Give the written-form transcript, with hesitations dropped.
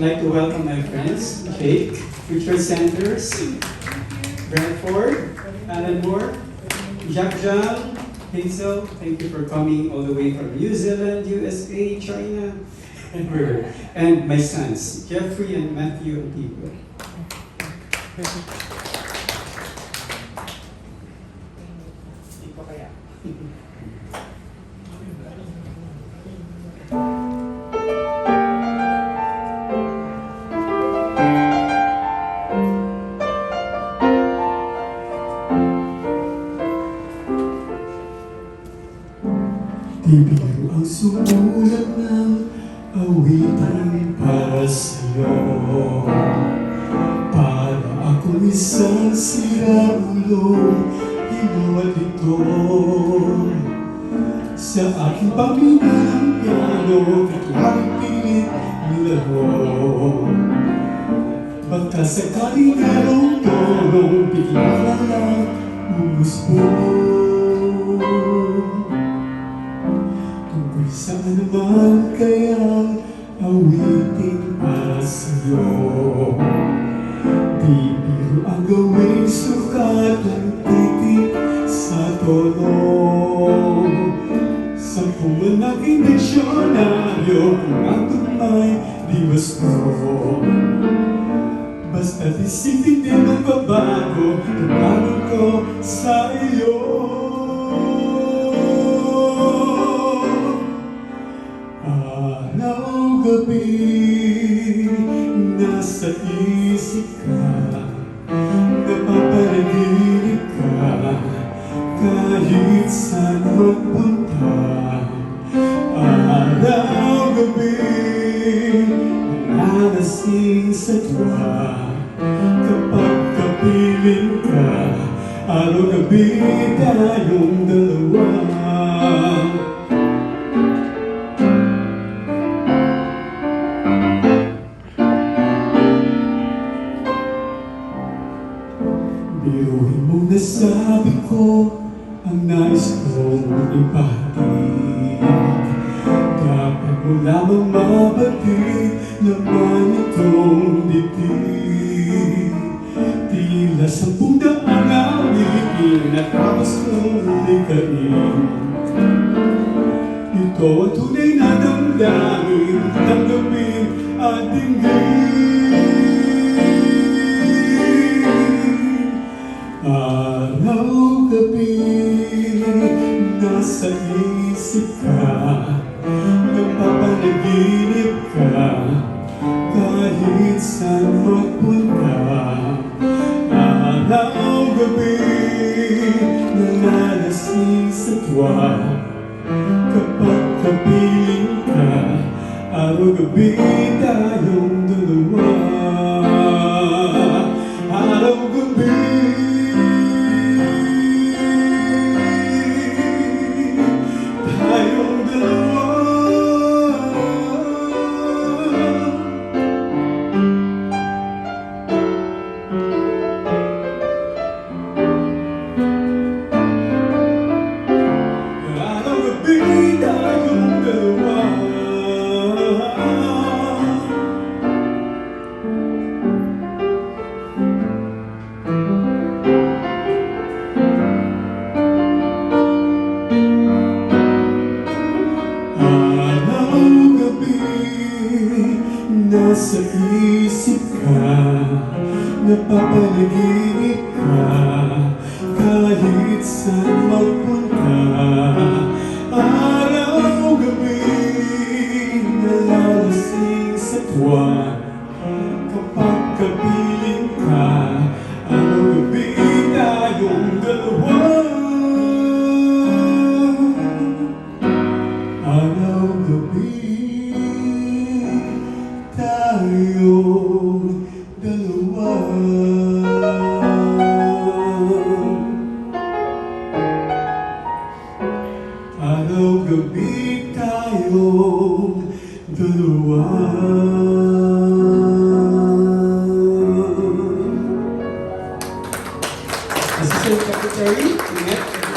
like to welcome my friends, Jake, Richard Sanders, Bradford, Alan Moore, Jack Jang, Hazel, thank you for coming all the way from New Zealand, USA, China, and my sons, Jeffrey and Matthew and People. Di biro ang sumulat ng awitan para sa'yo. Para akong isang siraulo, ginawa dito. Sa aking pamilya ng piano, aking pilit nilaro. Baka sakaling merong tulong, bigla na lang umusbong. Saan naman kayang awitin para sa'yo? Di biro ang gawing sukat ng titik sa tono. Sampung malaking diksyonaryo kung ang tunay di gusto. Basta't isipin din magbabago, tatanong ko sa iyo. Araw-gabi, nasa isip ka, napapanaginip ka, kahit saan magpunta. Araw-gabi, nalasing sa tuwa, kapag kapiling ka, araw-gabi tayong dalawa. Biruin mo nasabi ko ang nais kong ipahatid. Dapat mo lamang mabatid naman itong dibdib. Tila 10 daang awitin at tapos kong likain. Ito ang tunay na damdamin, tanggapin at dinggin. Araw-gabi, nasa isip ka, napapanaginip ka, kahit saan magpunta. Araw-gabi, nalalasing sa tuwa, kapag kapiling ka, araw-gabi tayong dalawa. Araw-gabi, nasa isip ka, napapanaginip ka, kahit saan magpunta. Araw-gabi, nalalasing sa tuwa, kapag kapiling ka, araw-gabi tayong dalawa. Araw-gabi tayong dalawa. Araw-gabi tayong dalawa. Assistant Secretary, Ingat.